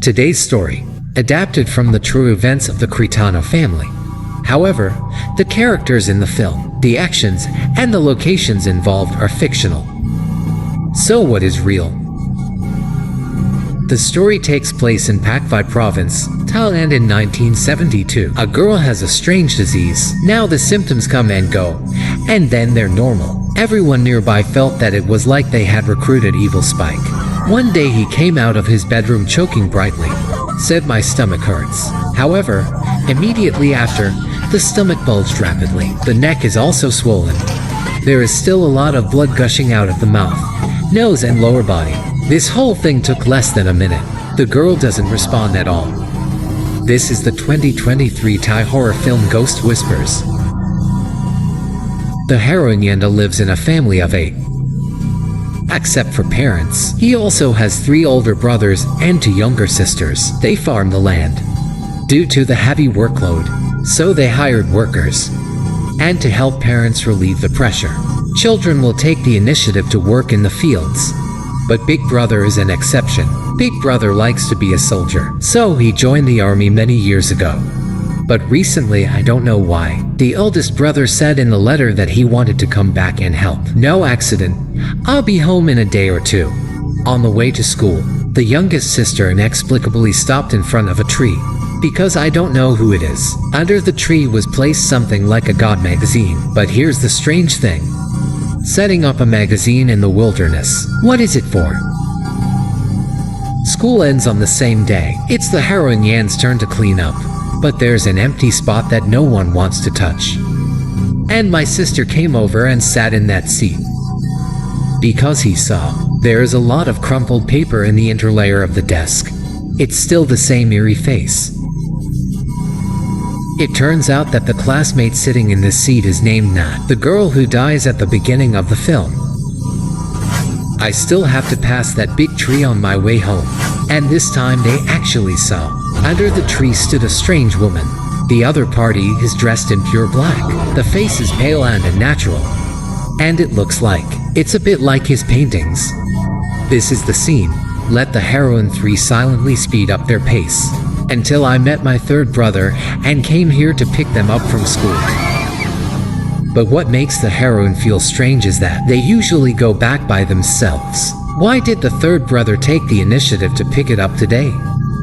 Today's story, adapted from the true events of the Cretano family. However, the characters in the film, the actions, and the locations involved are fictional. So what is real? The story takes place in Pakvai province, Thailand in 1972. A girl has a strange disease. Now the symptoms come and go, and then they're normal. Everyone nearby felt that it was like they had recruited Evil Spike. One day he came out of his bedroom choking brightly, said my stomach hurts. However, immediately after, the stomach bulged rapidly. The neck is also swollen. There is still a lot of blood gushing out of the mouth, nose and lower body. This whole thing took less than a minute. The girl doesn't respond at all. This is the 2023 Thai horror film Ghost Whispers. The heroine Yenon lives in a family of 8. Except for parents, he also has 3 older brothers and 2 younger sisters. They farm the land. Due to the heavy workload, so they hired workers. And to help parents relieve the pressure, children will take the initiative to work in the fields. But Big Brother is an exception. Big Brother likes to be a soldier, so he joined the army many years ago. But recently, I don't know why, the eldest brother said in the letter that he wanted to come back and help. No accident. I'll be home in a day or 2. On the way to school, the youngest sister inexplicably stopped in front of a tree. Because I don't know who it is. Under the tree was placed something like a God magazine. But here's the strange thing. Setting up a magazine in the wilderness. What is it for? School ends on the same day. It's the heroine Yan's turn to clean up. But there's an empty spot that no one wants to touch. And my sister came over and sat in that seat. Because he saw, there is a lot of crumpled paper in the interlayer of the desk. It's still the same eerie face. It turns out that the classmate sitting in this seat is named Nat, the girl who dies at the beginning of the film. I still have to pass that big tree on my way home. And this time they actually saw. Under the tree stood a strange woman. The other party is dressed in pure black. The face is pale and unnatural. And it looks like, it's a bit like his paintings. This is the scene. Let the heroine 3 silently speed up their pace. Until I met my 3rd brother and came here to pick them up from school. But what makes the heroine feel strange is that they usually go back by themselves. Why did the 3rd brother take the initiative to pick it up today?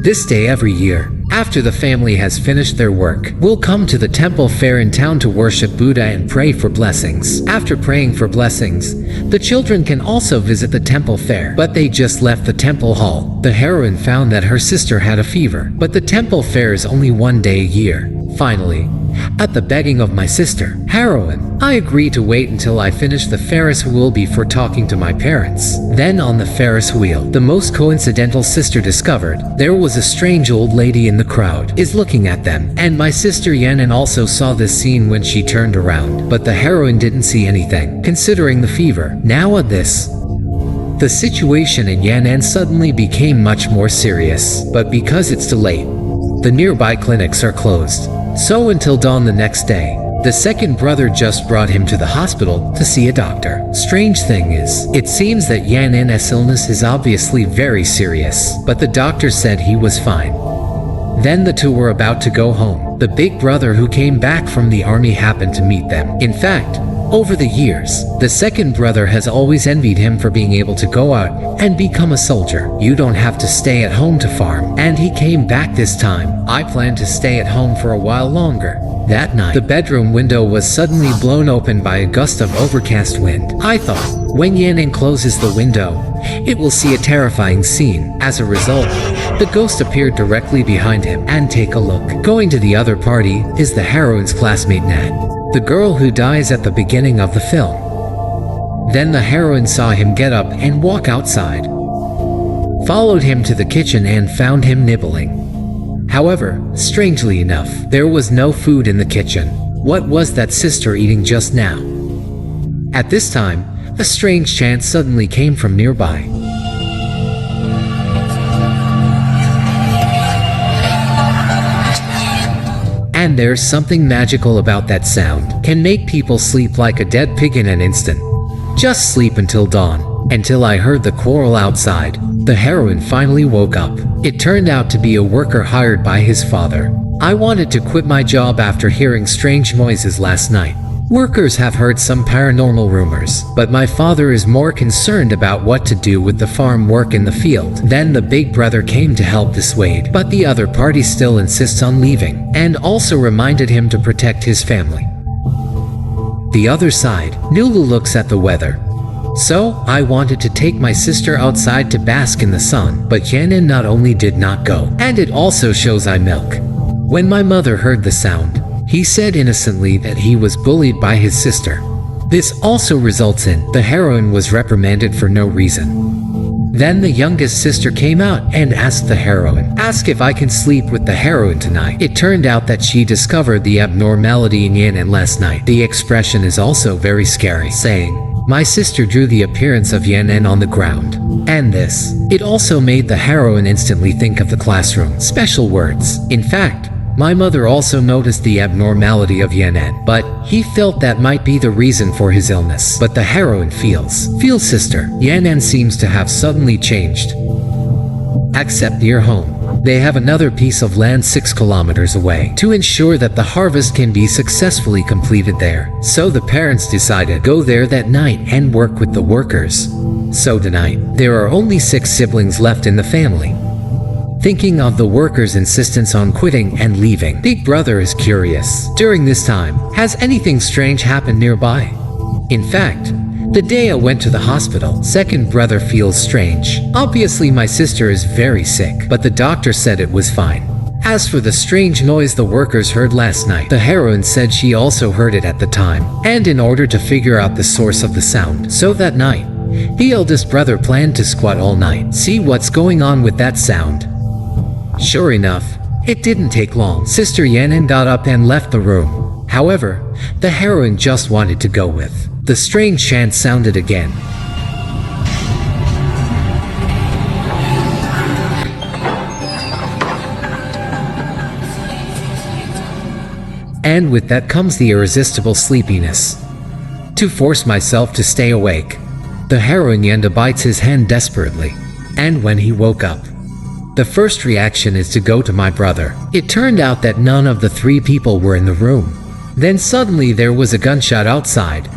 This day every year, after the family has finished their work, we'll come to the temple fair in town to worship Buddha and pray for blessings. After praying for blessings, the children can also visit the temple fair. But they just left the temple hall. The heroine found that her sister had a fever, but the temple fair is only 1 day a year. Finally, at the begging of my sister, heroine, I agreed to wait until I finished the Ferris wheel before talking to my parents. Then on the Ferris wheel, the most coincidental sister discovered there was a strange old lady in the crowd is looking at them. And my sister Yenon also saw this scene when she turned around. But the heroine didn't see anything, considering the fever. Now at this, the situation in Yenon suddenly became much more serious. But because it's too late, the nearby clinics are closed. So until dawn the next day, the 2nd brother just brought him to the hospital to see a doctor. Strange thing is, it seems that Yenon's illness is obviously very serious, but the doctor said he was fine. Then the 2 were about to go home. The big brother who came back from the army happened to meet them. In fact, over the years, the 2nd brother has always envied him for being able to go out and become a soldier. You don't have to stay at home to farm. And he came back this time. I plan to stay at home for a while longer. That night, the bedroom window was suddenly blown open by a gust of overcast wind. I thought, when Yenon closes the window, it will see a terrifying scene. As a result, the ghost appeared directly behind him. And take a look. Going to the other party is the heroine's classmate Nat, the girl who dies at the beginning of the film. Then the heroine saw him get up and walk outside, followed him to the kitchen and found him nibbling. However, strangely enough, there was no food in the kitchen. What was that sister eating just now? At this time, a strange chant suddenly came from nearby. And there's something magical about that sound. Can make people sleep like a dead pig in an instant. Just sleep until dawn. until I heard the quarrel outside. The heroine finally woke up. It turned out to be a worker hired by his father. I wanted to quit my job after hearing strange noises last night. Workers have heard some paranormal rumors, but my father is more concerned about what to do with the farm work in the field. Then the big brother came to help dissuade, but the other party still insists on leaving, and also reminded him to protect his family. The other side, Nulu looks at the weather. So, I wanted to take my sister outside to bask in the sun, but Yenon not only did not go, and it also shows I milk. When my mother heard the sound, he said innocently that he was bullied by his sister. This also results in the heroine was reprimanded for no reason. Then the youngest sister came out and asked the heroine, "Ask if I can sleep with the heroine tonight." It turned out that she discovered the abnormality in Yenon last night. The expression is also very scary, saying, "My sister drew the appearance of Yenon on the ground." And this. It also made the heroine instantly think of the classroom. Special words. In fact, my mother also noticed the abnormality of Yenon, but he felt that might be the reason for his illness. But the heroine feels sister, Yenon seems to have suddenly changed. Except near home. They have another piece of land 6 kilometers away to ensure that the harvest can be successfully completed there. So the parents decided to go there that night and work with the workers. So tonight, there are only 6 siblings left in the family. Thinking of the workers' insistence on quitting and leaving, Big Brother is curious. During this time, has anything strange happened nearby? In fact, the day I went to the hospital, second brother feels strange. Obviously my sister is very sick, but the doctor said it was fine. As for the strange noise the workers heard last night, the heroine said she also heard it at the time. And in order to figure out the source of the sound, so that night, the eldest brother planned to squat all night, see what's going on with that sound. Sure enough, it didn't take long. Sister Yenon got up and left the room. However, the heroine just wanted to go with. The strange chant sounded again. And with that comes the irresistible sleepiness. To force myself to stay awake, the heroine Yenda bites his hand desperately. And when he woke up, the first reaction is to go to my brother. It turned out that none of the 3 people were in the room. Then suddenly there was a gunshot outside.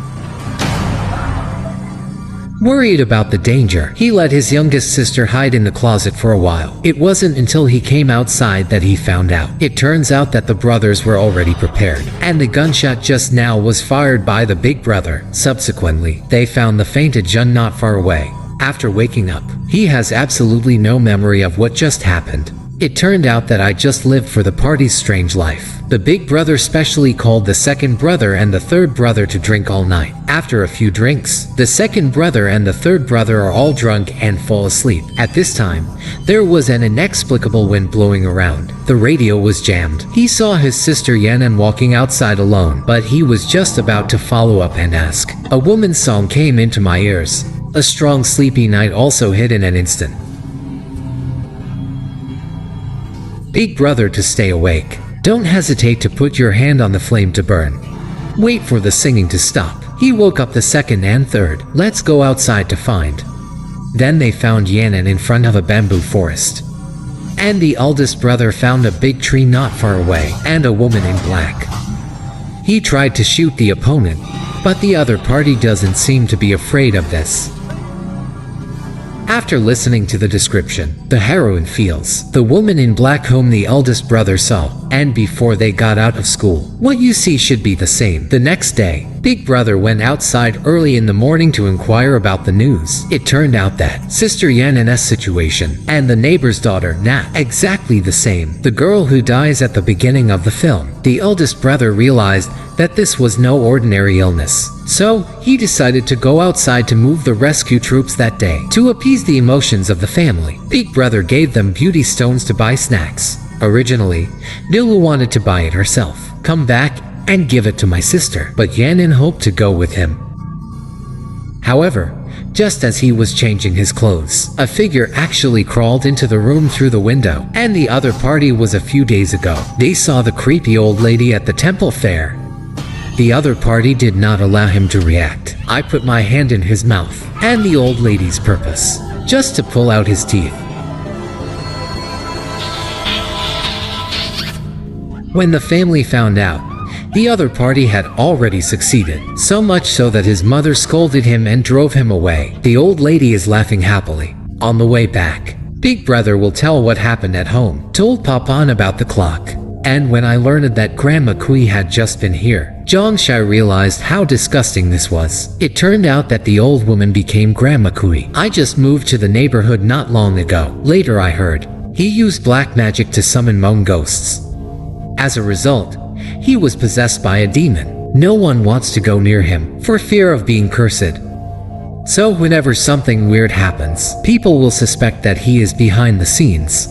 Worried about the danger, he let his youngest sister hide in the closet for a while. It wasn't until he came outside that he found out. It turns out that the brothers were already prepared, and the gunshot just now was fired by the big brother. Subsequently, they found the fainted Jun not far away. After waking up, he has absolutely no memory of what just happened. It turned out that I just lived for the party's strange life. The big brother specially called the second brother and the third brother to drink all night. After a few drinks, the second brother and the third brother are all drunk and fall asleep. At this time, there was an inexplicable wind blowing around. The radio was jammed. He saw his sister Yenon walking outside alone, but he was just about to follow up and ask. A woman's song came into my ears. A strong sleepy night also hit in an instant. Big brother to stay awake. Don't hesitate to put your hand on the flame to burn. Wait for the singing to stop. He woke up the second and third. Let's go outside to find. Then they found Yenon in front of a bamboo forest. And the eldest brother found a big tree not far away and a woman in black. He tried to shoot the opponent, but the other party doesn't seem to be afraid of this. After listening to the description, the heroine feels the woman in black whom the eldest brother saw, and before they got out of school. What you see should be the same. The next day, Big Brother went outside early in the morning to inquire about the news. It turned out that Sister Yenon's situation and the neighbor's daughter Nat exactly the same. The girl who dies at the beginning of the film. The eldest brother realized that this was no ordinary illness. So, he decided to go outside to move the rescue troops that day. To appease the emotions of the family, Big Brother gave them beauty stones to buy snacks. Originally, Nilu wanted to buy it herself, come back and give it to my sister, but Yenon hoped to go with him. However, just as he was changing his clothes, a figure actually crawled into the room through the window, and the other party was a few days ago. They saw the creepy old lady at the temple fair. The other party did not allow him to react. I put my hand in his mouth, and the old lady's purpose, just to pull out his teeth. When the family found out, the other party had already succeeded, so much so that his mother scolded him and drove him away. The old lady is laughing happily. On the way back, Big Brother will tell what happened at home, told Papan about the clock. And when I learned that Grandma Kui had just been here, Zhongshai realized how disgusting this was. It turned out that the old woman became Grandma Kui. I just moved to the neighborhood not long ago. Later I heard, he used black magic to summon Hmong ghosts. As a result, he was possessed by a demon. No one wants to go near him, for fear of being cursed. So whenever something weird happens, people will suspect that he is behind the scenes.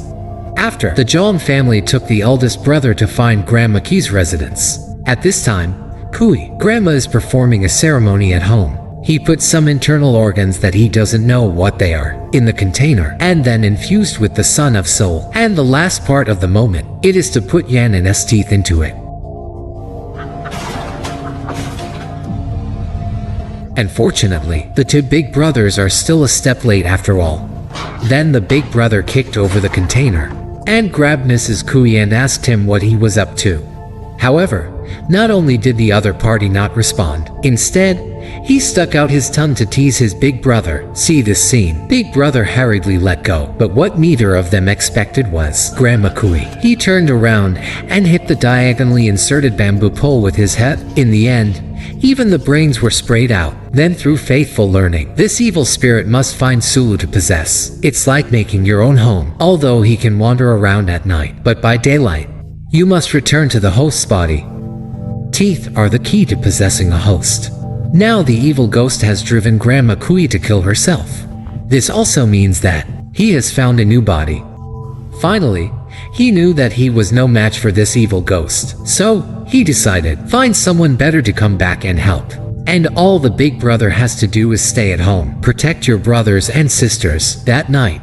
After, the Zhong family took the eldest brother to find Grandma Kui's residence. At this time, Grandma is performing a ceremony at home. He puts some internal organs that he doesn't know what they are in the container, and then infused with the Sun of Soul. And the last part of the moment, it is to put Yenon's teeth into it. Unfortunately, the two big brothers are still a step late after all. Then the big brother kicked over the container and grabbed Mrs. Kui and asked him what he was up to. However, not only did the other party not respond, instead, he stuck out his tongue to tease his big brother. See this scene. Big brother hurriedly let go, but what neither of them expected was Grandma Kui. He turned around and hit the diagonally inserted bamboo pole with his head. In the end, even the brains were sprayed out. Then through faithful learning, this evil spirit must find Sulu to possess. It's like making your own home, although he can wander around at night. But by daylight, you must return to the host's body. Teeth are the key to possessing a host. Now the evil ghost has driven Grandma Kui to kill herself. This also means that he has found a new body. Finally, he knew that he was no match for this evil ghost, so he decided, find someone better to come back and help. And all the big brother has to do is stay at home. Protect your brothers and sisters. That night,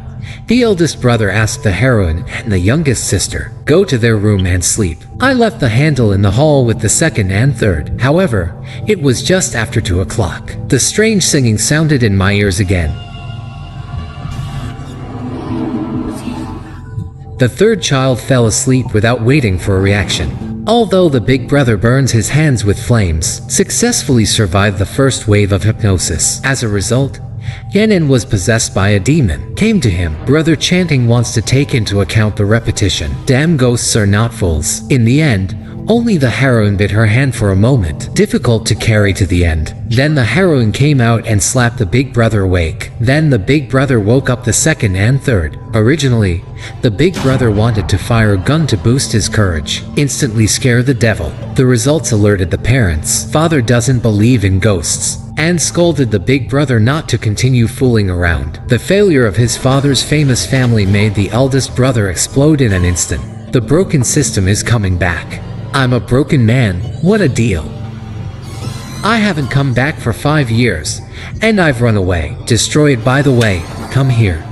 the eldest brother asked the heroine and the youngest sister, go to their room and sleep. I left the handle in the hall with the second and third. However, it was just after 2 o'clock. The strange singing sounded in my ears again. The third child fell asleep without waiting for a reaction. Although the big brother burns his hands with flames, successfully survived the first wave of hypnosis. As a result, Yenon was possessed by a demon. Came to him. Brother chanting wants to take into account the repetition. Damn ghosts are not fools. In the end, only the heroine bit her hand for a moment. Difficult to carry to the end. Then the heroine came out and slapped the big brother awake. Then the big brother woke up the second and third. Originally, the big brother wanted to fire a gun to boost his courage, instantly scare the devil. The results alerted the parents. Father doesn't believe in ghosts, and scolded the big brother not to continue fooling around. The failure of his father's famous family made the eldest brother explode in an instant. The broken system is coming back. I'm a broken man, what a deal. I haven't come back for 5 years, and I've run away. Destroyed by the way, come here.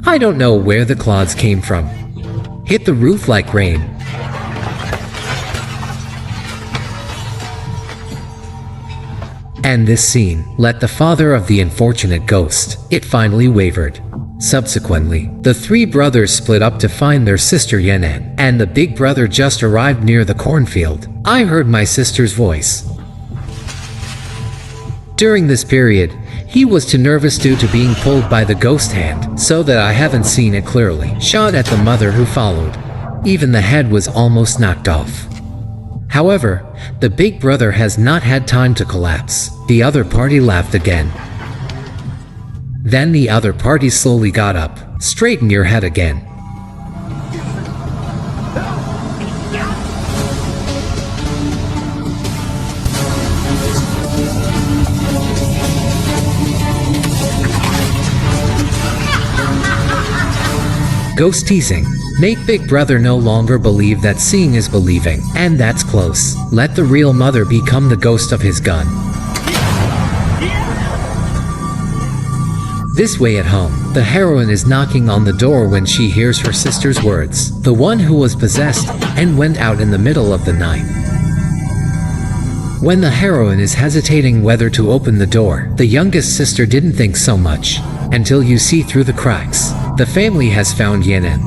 I don't know where the clods came from. Hit the roof like rain. And this scene let the father of the unfortunate ghost. It finally wavered. Subsequently, the 3 brothers split up to find their sister Yenon, and the big brother just arrived near the cornfield. I heard my sister's voice. During this period, he was too nervous due to being pulled by the ghost hand, so that I haven't seen it clearly. Shot at the mother who followed. Even the head was almost knocked off. However, the big brother has not had time to collapse. The other party laughed again. Then the other party slowly got up. Straighten your head again. Ghost teasing. Make big brother no longer believe that seeing is believing. And that's close. Let the real mother become the ghost of his gun. This way at home, the heroine is knocking on the door when she hears her sister's words, the one who was possessed and went out in the middle of the night. When the heroine is hesitating whether to open the door, the youngest sister didn't think so much, until you see through the cracks. The family has found Yenon.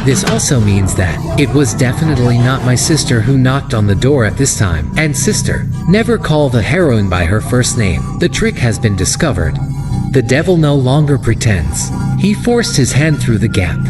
This also means that it was definitely not my sister who knocked on the door at this time. And sister, never call the heroine by her first name. The trick has been discovered. The devil no longer pretends. He forced his hand through the gap.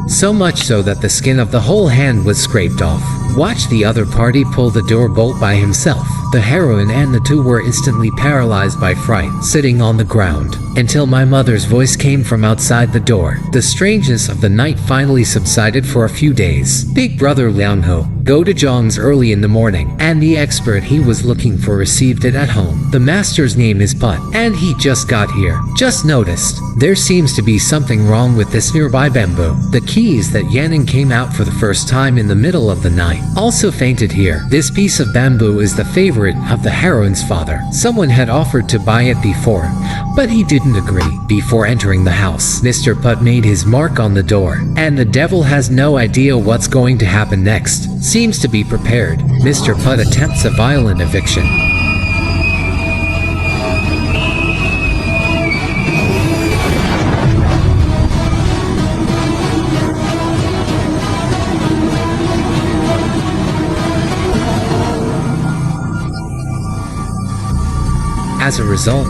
So much so that the skin of the whole hand was scraped off. Watch the other party pull the door bolt by himself. The heroine and the two were instantly paralyzed by fright, sitting on the ground, until my mother's voice came from outside the door. The strangeness of the night finally subsided for a few days. Big brother Liang-ho go to Zhong's early in the morning, and the expert he was looking for received it at home. The master's name is Put, and he just got here. Just noticed, there seems to be something wrong with this nearby bamboo. The key is that Yenon came out for the first time in the middle of the night. Also fainted here. This piece of bamboo is the favorite of the heroine's father. Someone had offered to buy it before, but he didn't agree. Before entering the house, Mr. Put made his mark on the door, and the devil has no idea what's going to happen next. Seems to be prepared. Mr. Put attempts a violent eviction. As a result,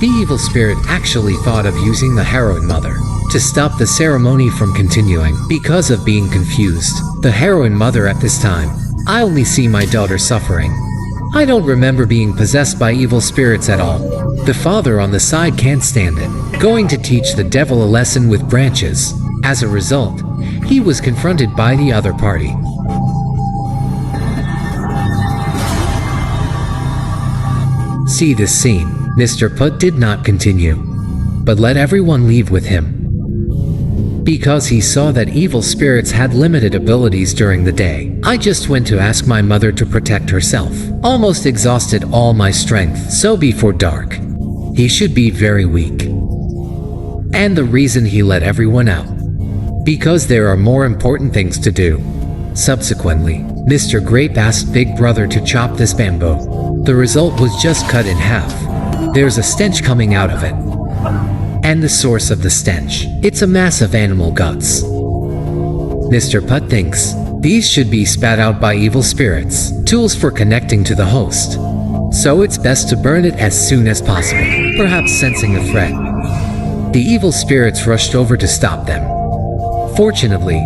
the evil spirit actually thought of using the heroine mother to stop the ceremony from continuing because of being confused. The heroine mother at this time, I only see my daughter suffering. I don't remember being possessed by evil spirits at all. The father on the side can't stand it, going to teach the devil a lesson with branches. As a result, he was confronted by the other party. See this scene. Mr. Put did not continue, but let everyone leave with him, because he saw that evil spirits had limited abilities during the day. I just went to ask my mother to protect herself. Almost exhausted all my strength, so before dark, he should be very weak. And the reason he let everyone out, because there are more important things to do. Subsequently, Mr. Grape asked Big Brother to chop this bamboo. The result was just cut in half. There's a stench coming out of it. And the source of the stench, it's a mass of animal guts. Mr. Put thinks these should be spat out by evil spirits, tools for connecting to the host. So it's best to burn it as soon as possible, perhaps sensing a threat. The evil spirits rushed over to stop them. Fortunately,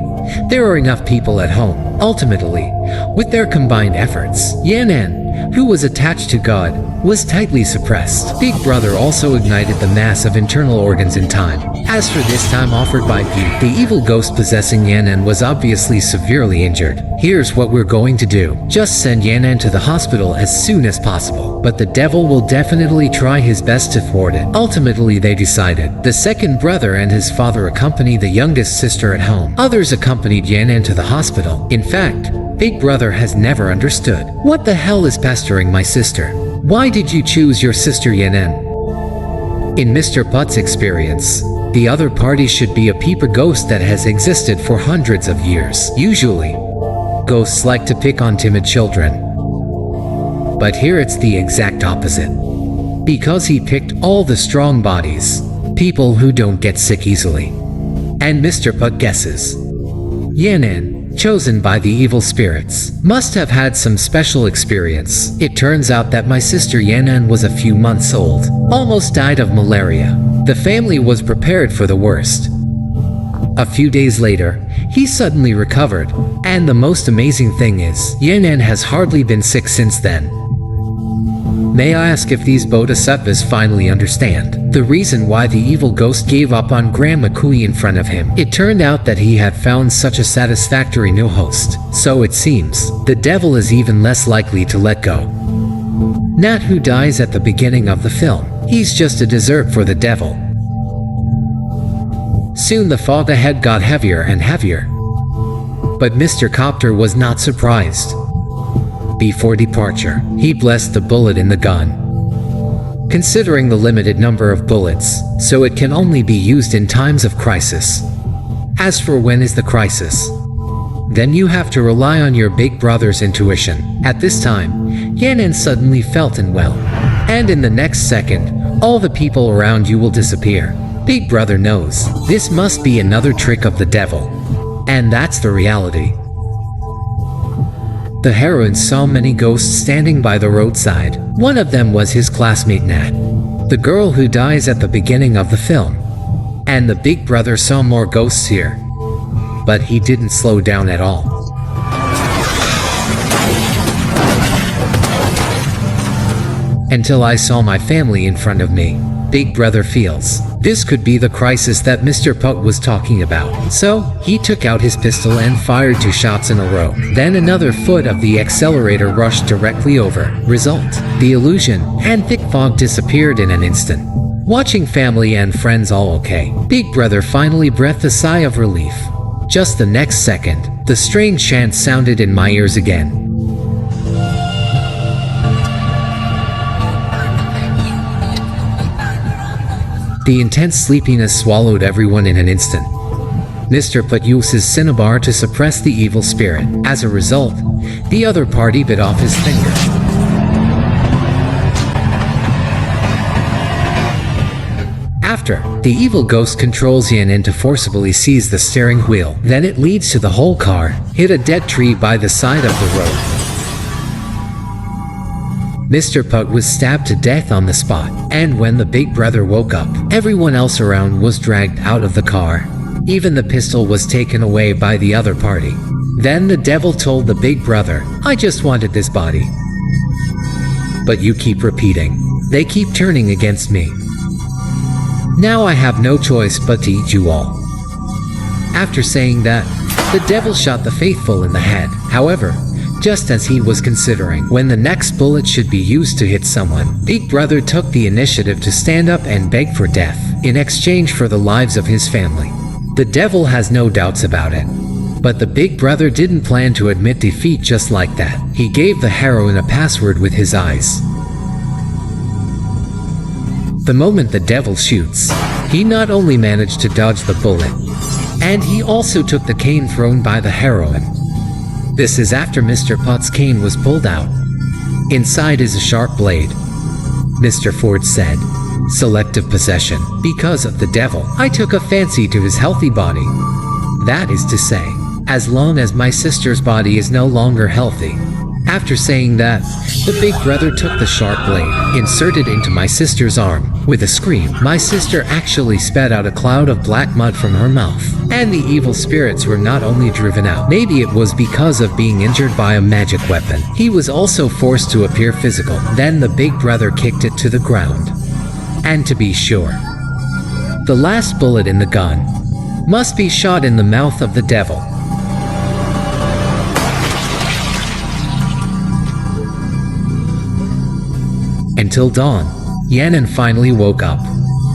there are enough people at home. Ultimately, with their combined efforts, Yenon, who was attached to God, was tightly suppressed. Big Brother also ignited the mass of internal organs in time. As for this time offered by P, the evil ghost possessing Yenon was obviously severely injured. Here's what we're going to do. Just send Yenon to the hospital as soon as possible. But the devil will definitely try his best to thwart it. Ultimately, they decided. The second brother and his father accompanied the youngest sister at home. Others accompanied Yenon to the hospital. In fact, Big Brother has never understood. What the hell is pestering my sister? Why did you choose your sister Yenon? In Mr. Put's experience, the other party should be a peeper ghost that has existed for hundreds of years. Usually, ghosts like to pick on timid children. But here it's the exact opposite. Because he picked all the strong bodies, people who don't get sick easily. And Mr. Put guesses. Yenon, chosen by the evil spirits, must have had some special experience. It turns out that my sister Yenon was a few months old, almost died of malaria. The family was prepared for the worst. A few days later, he suddenly recovered, and the most amazing thing is, Yenon has hardly been sick since then. May I ask if these bodhisattvas finally understand the reason why the evil ghost gave up on Grandma Kui in front of him? It turned out that he had found such a satisfactory new host. So it seems, the devil is even less likely to let go. Nat, who dies at the beginning of the film, he's just a dessert for the devil. Soon the fog ahead got heavier and heavier. But Mr. Copter was not surprised. Before departure, he blessed the bullet in the gun. considering the limited number of bullets, so it can only be used in times of crisis. As for when is the crisis, then you have to rely on your big brother's intuition. At this time, Yenon suddenly felt unwell, and in the next second, all the people around you will disappear. Big brother knows this must be another trick of the devil, and that's the reality. The heroine saw many ghosts standing by the roadside. One of them was his classmate Nat, the girl who dies at the beginning of the film. And the big brother saw more ghosts here, but he didn't slow down at all. Until I saw my family in front of me. Big brother feels this could be the crisis that Mr. Puck was talking about. So, he took out his pistol and fired 2 shots in a row. Then another foot of the accelerator rushed directly over. Result: the illusion and thick fog disappeared in an instant. Watching family and friends all okay, Big brother finally breathed a sigh of relief. Just the next second, the strange chant sounded in my ears again. The intense sleepiness swallowed everyone in an instant. Mr. Putt uses cinnabar to suppress the evil spirit. As a result, the other party bit off his finger. After, the evil ghost controls Yenon to forcibly seize the steering wheel. Then it leads to the whole car, hit a dead tree by the side of the road. Mr. Putt was stabbed to death on the spot, and when the big brother woke up, everyone else around was dragged out of the car. Even the pistol was taken away by the other party. Then the devil told the big brother, "I just wanted this body. But you keep repeating. They keep turning against me. Now I have no choice but to eat you all." After saying that, the devil shot the faithful in the head. However, just as he was considering when the next bullet should be used to hit someone, Big Brother took the initiative to stand up and beg for death in exchange for the lives of his family. The devil has no doubts about it. But the Big Brother didn't plan to admit defeat just like that. He gave the heroine a password with his eyes. The moment the devil shoots, he not only managed to dodge the bullet, and he also took the cane thrown by the heroine. This is after Mr. Putt's cane was pulled out. Inside is a sharp blade. Mr. Ford said, "Selective possession. Because of the devil, I took a fancy to his healthy body. That is to say, as long as my sister's body is no longer healthy." After saying that, the Big Brother took the sharp blade, inserted into my sister's arm. With a scream, my sister actually spat out a cloud of black mud from her mouth. And the evil spirits were not only driven out, maybe it was because of being injured by a magic weapon. He was also forced to appear physical. Then the Big Brother kicked it to the ground. And to be sure, the last bullet in the gun must be shot in the mouth of the devil. Until dawn, Yenon finally woke up.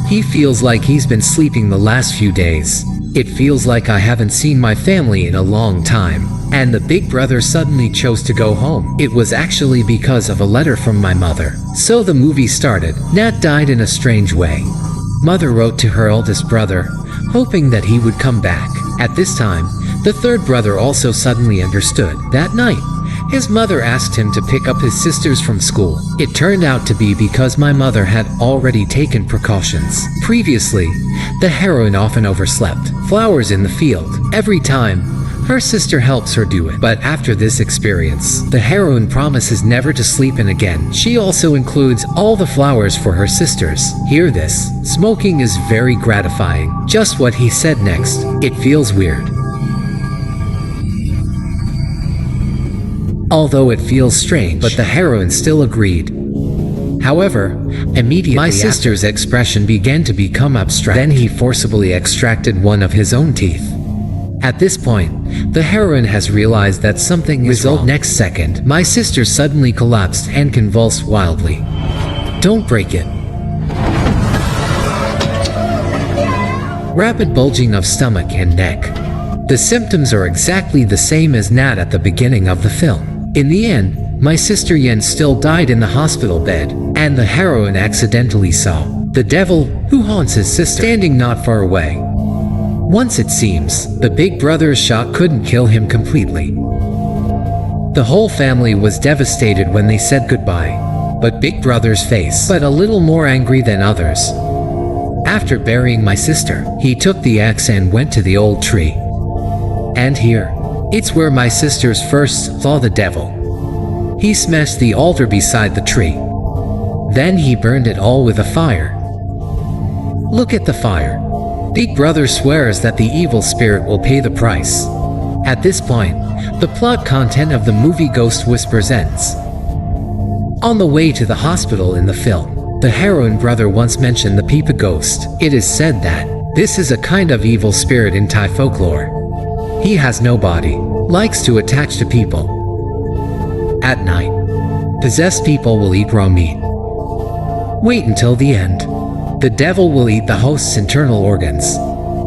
He feels like he's been sleeping the last few days. It feels like I haven't seen my family in a long time. And the Big Brother suddenly chose to go home. It was actually because of a letter from my mother. So the movie started. Nat died in a strange way. Mother wrote to her oldest brother, hoping that he would come back. At this time, the third brother also suddenly understood. That night, his mother asked him to pick up his sisters from school. It turned out to be because my mother had already taken precautions. Previously, the heroine often overslept. Flowers in the field. Every time, her sister helps her do it. But after this experience, the heroine promises never to sleep in again. She also includes all the flowers for her sisters. Hear this. Smoking is very gratifying. Just what he said next. It feels weird. Although it feels strange, but the heroine still agreed. However, immediately my sister's expression began to become abstract. Then he forcibly extracted one of his own teeth. At this point, the heroine has realized that something is wrong. Next second, my sister suddenly collapsed and convulsed wildly. Don't break it. Rapid bulging of stomach and neck. The symptoms are exactly the same as Nat at the beginning of the film. In the end, my sister Yen still died in the hospital bed, and the heroine accidentally saw the devil, who haunts his sister, standing not far away. Once it seems, the big brother's shot couldn't kill him completely. The whole family was devastated when they said goodbye, but Big Brother's face, but a little more angry than others. After burying my sister, he took the axe and went to the old tree. And here, it's where my sisters first saw the devil. He smashed the altar beside the tree. Then he burned it all with a fire. Look at the fire. Big Brother swears that the evil spirit will pay the price. At this point, the plot content of the movie Ghost Whispers ends. On the way to the hospital in the film, the heroine brother once mentioned the Peepa ghost. It is said that this is a kind of evil spirit in Thai folklore. He has no body, likes to attach to people. At night, possessed people will eat raw meat. Wait until the end. The devil will eat the host's internal organs.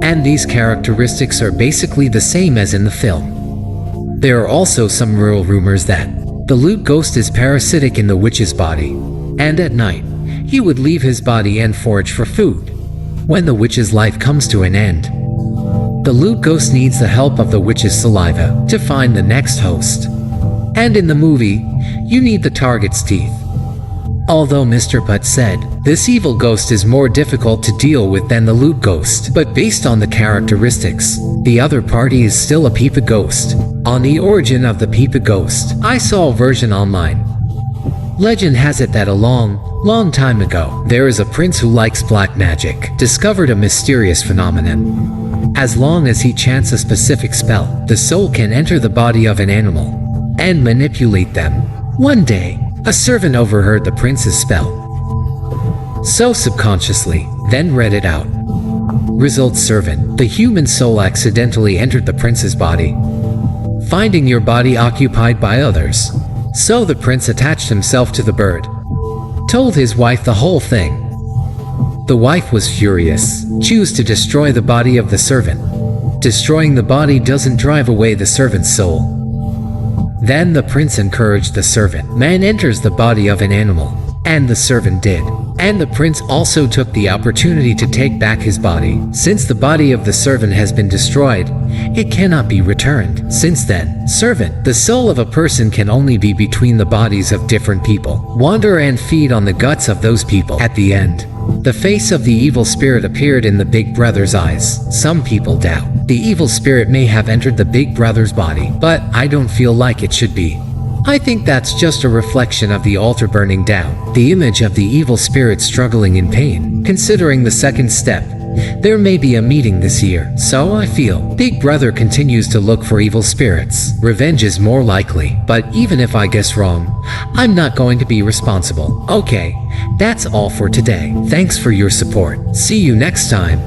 And these characteristics are basically the same as in the film. There are also some rural rumors that the loot ghost is parasitic in the witch's body, and at night, he would leave his body and forage for food. When the witch's life comes to an end, the loot ghost needs the help of the witch's saliva to find the next host. And in the movie, you need the target's teeth. Although Mr. Putt said, this evil ghost is more difficult to deal with than the loot ghost, but based on the characteristics, the other party is still a Peepa ghost. On the origin of the Peepa ghost, I saw a version online. Legend has it that a long time ago, there is a prince who likes black magic, discovered a mysterious phenomenon. As long as he chants a specific spell, the soul can enter the body of an animal and manipulate them. One day, a servant overheard the prince's spell, so subconsciously, then read it out. Result: servant, the human soul accidentally entered the prince's body, finding your body occupied by others. So the prince attached himself to the bird, told his wife the whole thing. The wife was furious, chose to destroy the body of the servant. Destroying the body doesn't drive away the servant's soul. Then the prince encouraged the servant. Man enters the body of an animal, and the servant did. And the prince also took the opportunity to take back his body. Since the body of the servant has been destroyed, it cannot be returned. Since then, servant, the soul of a person can only be between the bodies of different people, wander and feed on the guts of those people. At the end, the face of the evil spirit appeared in the Big Brother's eyes. Some people doubt the evil spirit may have entered the Big Brother's body, but I don't feel like it should be. I think that's just a reflection of the altar burning down, the image of the evil spirit struggling in pain. Considering the second step, there may be a meeting this year, so I feel Big Brother continues to look for evil spirits. Revenge is more likely, but even if I guess wrong, I'm not going to be responsible. Okay, that's all for today. Thanks for your support. See you next time.